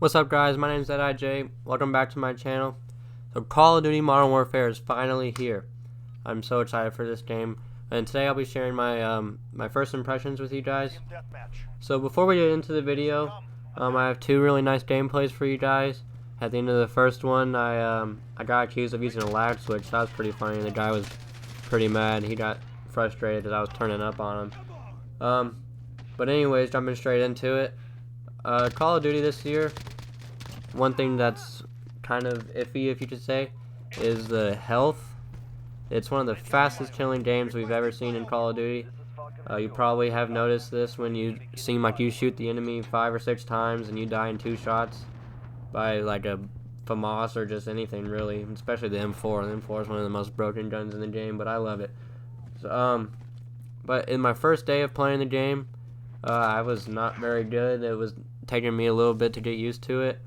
What's up, guys? My name is ZIJ. Welcome back to my channel. So Call of Duty Modern Warfare is finally here. I'm so excited for this game, and today I'll be sharing my my first impressions with you guys. So before we get into the video, I have two really nice gameplays for you guys. At the end of the first one, I got accused of using a lag switch. That was pretty funny. The guy was pretty mad. He got frustrated that I was turning up on him. But anyways, jumping straight into it. Call of Duty this year, one thing that's kind of iffy, if you could say, is the health. It's one of the fastest killing games we've ever seen in Call of Duty. You probably have noticed this when you seem like you shoot the enemy 5 or 6 times and you die in 2 shots by like a FAMAS or just anything really, especially the M4. The M4 is one of the most broken guns in the game, but I love it. So, but in my first day of playing the game, I was not very good. It was taking me a little bit to get used to it.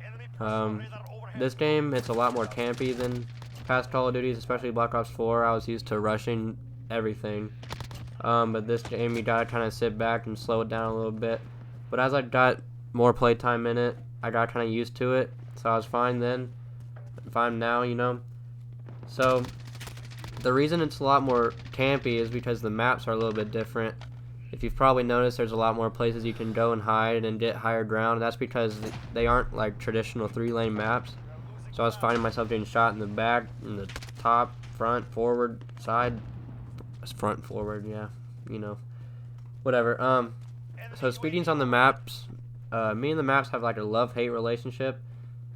This game, it's a lot more campy than past Call of Duties, especially Black Ops 4. I was used to rushing everything. But this game, you gotta kind of sit back and slow it down a little bit. But as I got more playtime in it, I got kind of used to it. So I was fine then. I'm fine now, you know. So the reason it's a lot more campy is because the maps are a little bit different. If you've probably noticed, there's a lot more places you can go and hide and get higher ground. That's because they aren't like traditional 3-lane maps. So I was finding myself getting shot in the back, in the top, front, forward, side. Front, forward, yeah, you know, whatever. So speedings on the maps, me and the maps have like a love-hate relationship.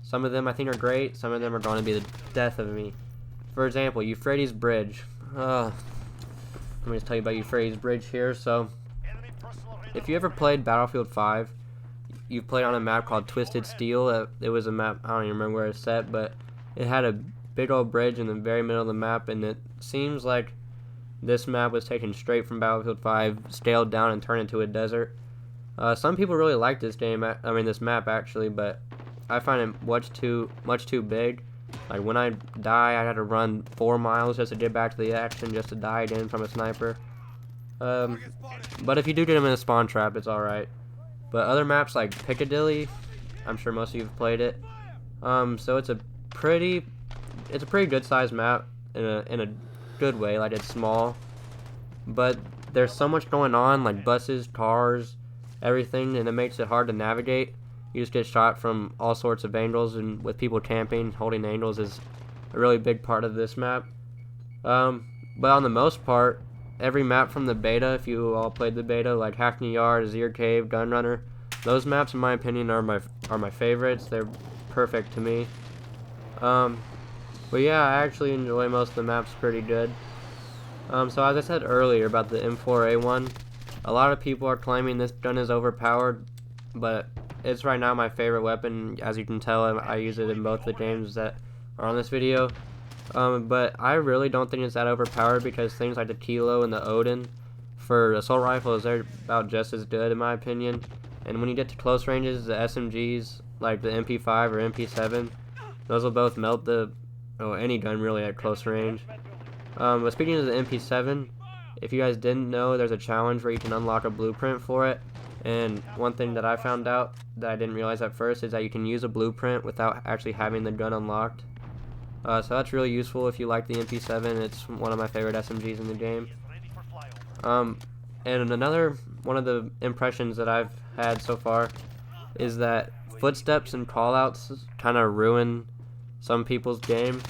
Some of them I think are great. Some of them are going to be the death of me. For example, Euphrates Bridge. Let me just tell you about Euphrates Bridge here. So if you ever played Battlefield 5, you've played on a map called Twisted Steel. It was a map, I don't even remember where it's set, but it had a big old bridge in the very middle of the map, and it seems like this map was taken straight from Battlefield 5, scaled down and turned into a desert. Some people really like this game, this map actually, but I find it much too big. Like when I die, I had to run 4 miles just to get back to the action, just to die again from a sniper. But if you do get them in a spawn trap, it's alright. But other maps like Piccadilly, I'm sure most of you have played it. So it's a pretty good sized map in a good way. Like it's small, but there's so much going on, like buses, cars, everything, and it makes it hard to navigate. You just get shot from all sorts of angles, and with people camping, holding angles is a really big part of this map. But on the most part, every map from the beta, if you all played the beta, like Hackney Yard, Azir Cave, Gunrunner, those maps in my opinion are my favorites. They're perfect to me. But yeah, I actually enjoy most of the maps pretty good. So as I said earlier about the M4A1, a lot of people are claiming this gun is overpowered, but it's right now my favorite weapon. As you can tell, I use it in both the games that are on this video. But I really don't think it's that overpowered, because things like the Kilo and the Odin for assault rifles, they're about just as good in my opinion. And when you get to close ranges, the SMGs like the MP5 or MP7, those will both melt any gun really at close range. But speaking of the MP7, if you guys didn't know, there's a challenge where you can unlock a blueprint for it. And one thing that I found out that I didn't realize at first is that you can use a blueprint without actually having the gun unlocked. So that's really useful if you like the MP7. It's one of my favorite SMGs in the game. And another one of the impressions that I've had so far is that footsteps and callouts kind of ruin some people's game,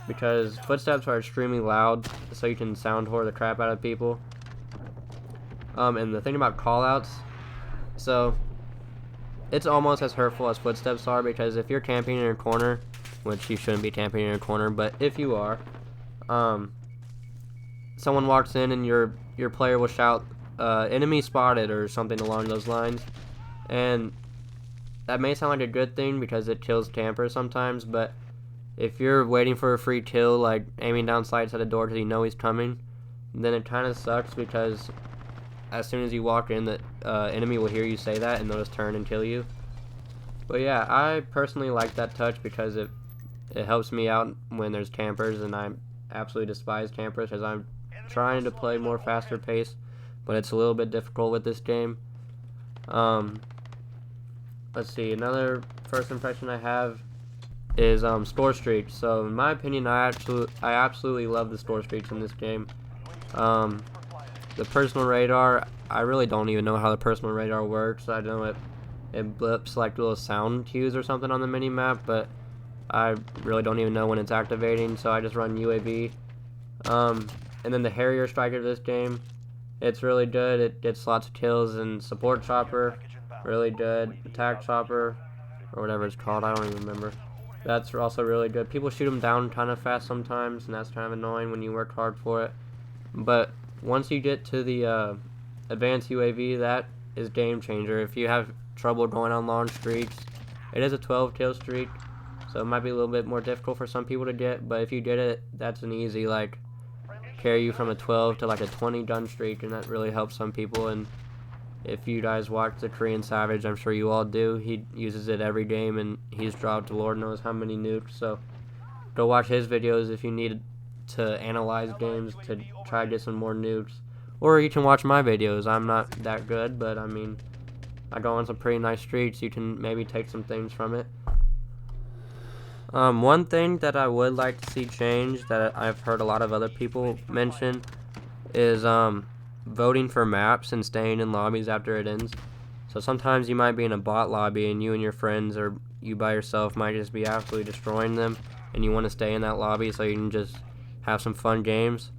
because footsteps are extremely loud, so you can sound whore the crap out of people. And the thing about callouts, so it's almost as hurtful as footsteps are, because if you're camping in a corner, which you shouldn't be camping in a corner, but if you are, someone walks in and your player will shout, enemy spotted, or something along those lines, and that may sound like a good thing because it kills campers sometimes, but if you're waiting for a free kill, like aiming down sights at a door because you know he's coming, then it kind of sucks, because as soon as you walk in, the enemy will hear you say that and they'll just turn and kill you. But yeah, I personally like that touch because it helps me out when there's campers, and I absolutely despise campers because I'm trying to play more faster pace, but it's a little bit difficult with this game. let's see. Another first impression I have is store streaks. So in my opinion, I absolutely love the store streaks in this game. The personal radar, I really don't even know how the personal radar works. I know it blips like little sound cues or something on the mini map, but I really don't even know when it's activating. So I just run UAV. And then the Harrier striker of this game, it's really good. It gets lots of kills. And support chopper, really good. Attack chopper, or whatever it's called, I don't even remember. That's also really good. People shoot them down kind of fast sometimes, and that's kind of annoying when you work hard for it. But once you get to the advanced UAV, that is game changer. If you have trouble going on long streaks, it is a 12 kill streak, so it might be a little bit more difficult for some people to get. But if you get it, that's an easy carry you from a 12 to like a 20 gun streak, and that really helps some people. And if you guys watch the Korean Savage, I'm sure you all do, he uses it every game, and he's dropped Lord knows how many nukes. So go watch his videos if you need to analyze games to try to get some more nukes, or you can watch my videos. I'm not that good, but I mean, I go on some pretty nice streaks. You can maybe take some things from it. One thing that I would like to see change, that I've heard a lot of other people mention, is voting for maps and staying in lobbies after it ends. So sometimes you might be in a bot lobby and you and your friends, or you by yourself, might just be absolutely destroying them, and you want to stay in that lobby so you can just have some fun games.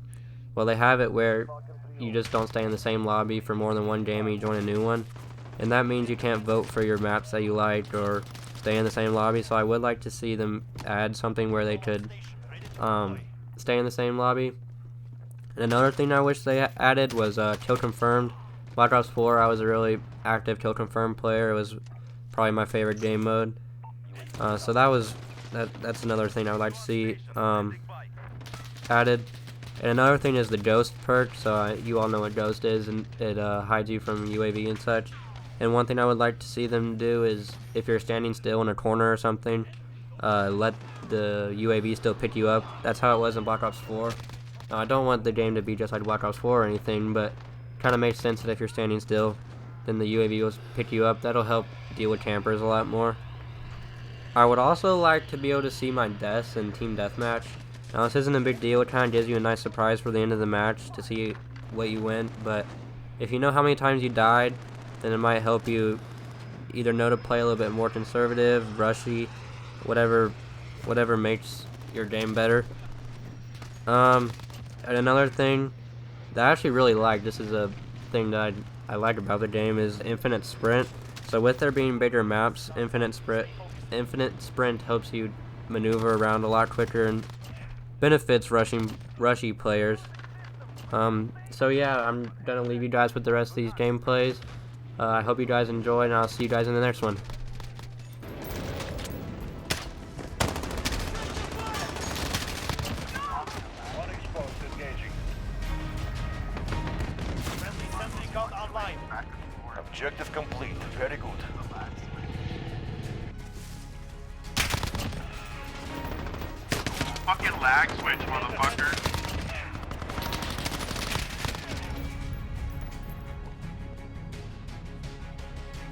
Well, they have it where you just don't stay in the same lobby for more than one game and you join a new one, and that means you can't vote for your maps that you like or stay in the same lobby. So I would like to see them add something where they could stay in the same lobby. And another thing I wish they added was kill confirmed. Black Ops 4, I was a really active kill confirmed player. It was probably my favorite game mode. So that's another thing I would like to see added. And another thing is the Ghost perk. So you all know what Ghost is, and it hides you from UAV and such. And one thing I would like to see them do is, if you're standing still in a corner or something, let the UAV still pick you up. That's how it was in Black Ops 4. I don't want the game to be just like Black Ops 4 or anything, but kind of makes sense that if you're standing still, then the UAV will pick you up. That'll help deal with campers a lot more. I would also like to be able to see my deaths in Team Deathmatch. Now, this isn't a big deal. It kind of gives you a nice surprise for the end of the match to see what you went, but if you know how many times you died, then it might help you either know to play a little bit more conservative, rushy, whatever makes your game better. And another thing that I actually really like, this is a thing that I like about the game, is infinite sprint. So with there being bigger maps, infinite sprint helps you maneuver around a lot quicker and benefits rushy players. So yeah, I'm gonna leave you guys with the rest of these gameplays. I hope you guys enjoy, and I'll see you guys in the next one. Objective complete. Very good. Fucking lag switch, motherfucker.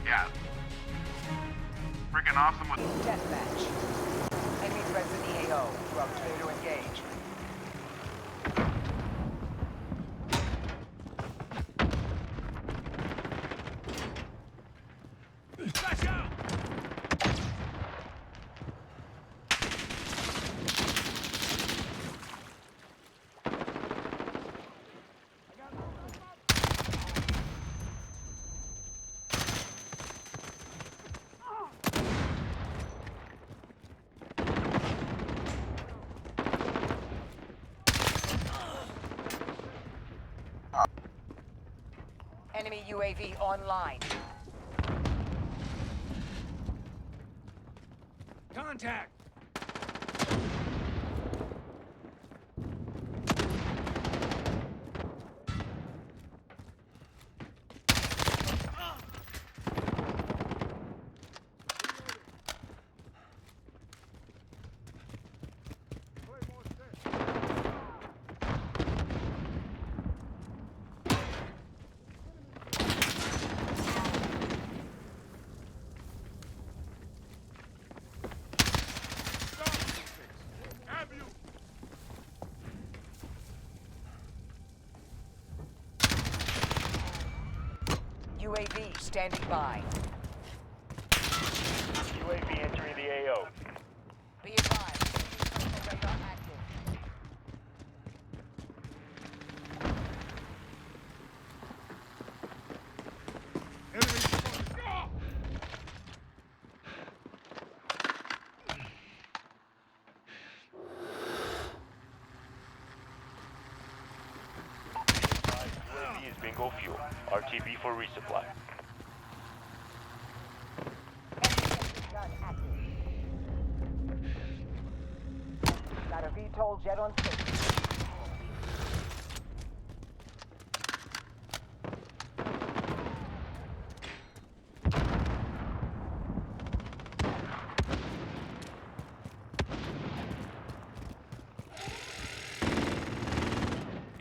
Yeah. Freaking awesome with Deathmatch. Enemy threats in EAO. You are clear to engage. Enemy UAV online. Contact! standing by. UAV entering the AO. Be advised. Radar active. UAV is bingo fuel. RTB for resupply. Gun active. Got a VTOL jet on station.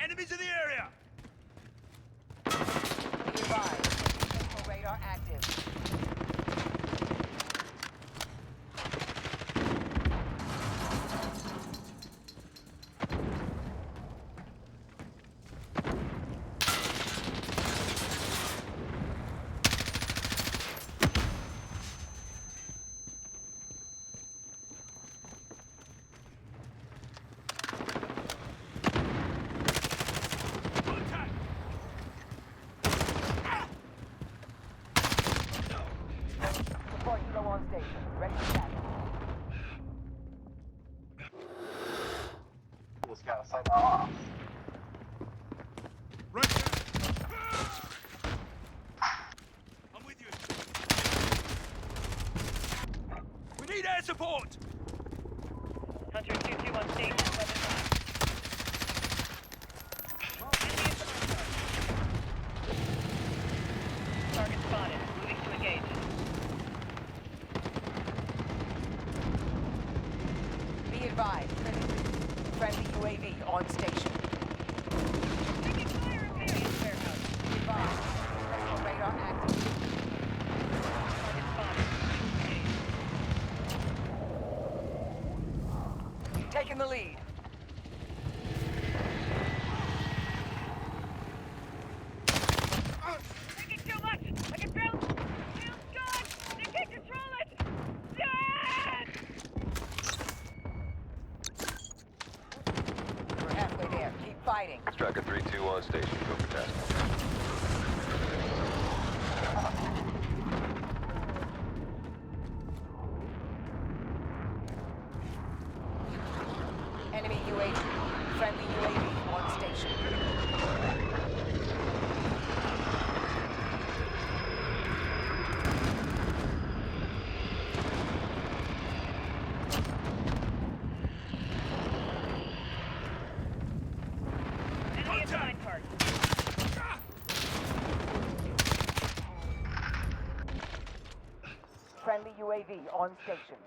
Enemies in the area! Be advised. Radar active. Support Hilo on station. Ready to tackle. Right there! I'm with you. We need air support! Hunter 2-2 on station, weather fine. Enemy at the marker. Target spotted. Moving to engage. Be advised. Friendly UAV on station. Taking fire in various warehouse. Be advised. Friendly radar active. Target spotted. Engage. Taking the lead. Taking too much! I can feel God! They can't control it! Yes! We're halfway there. Keep fighting. Striker 3-2 on station. Go for task. Enemy UAV. Friendly UAV on station. Enemy at mine park. Friendly UAV on station.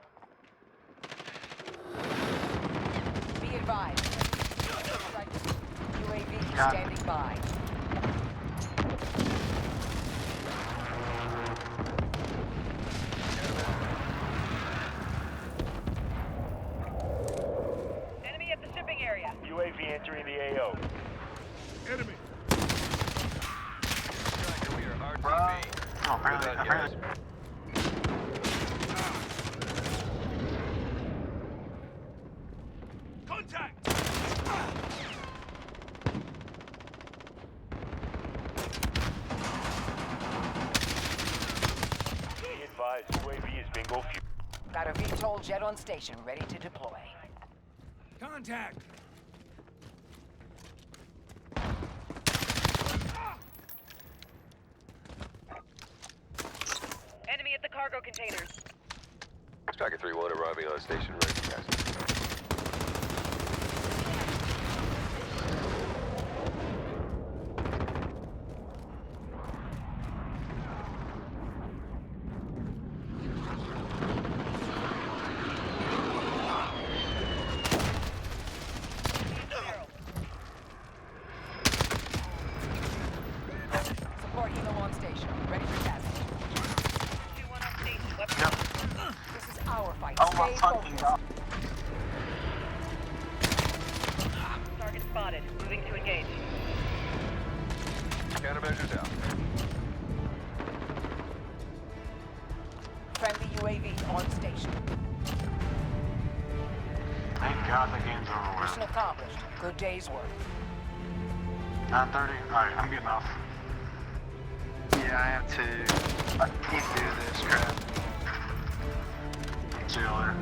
Be advised. UAV standing by. Enemy at the shipping area. UAV entering the AO. Enemy! We are RTB. Good on, guys. Contact! Be advised. UAV is bingo fuel. Got a VTOL jet on station, ready to deploy. Contact! Enemy at the cargo containers. Striker 3-1 arriving on station. Ready for task. Barrel. Support Hilo on station, ready for task. 2-1 on station. Weapon. This is our fight. Stay focused. Target spotted. Moving to engage. Countermeasures out. UAV on station. Thank God the game's over Mission with. accomplished. Good day's work. 9:30. Alright, I'm getting off. Yeah, I have to. I can't do this crap. See you later.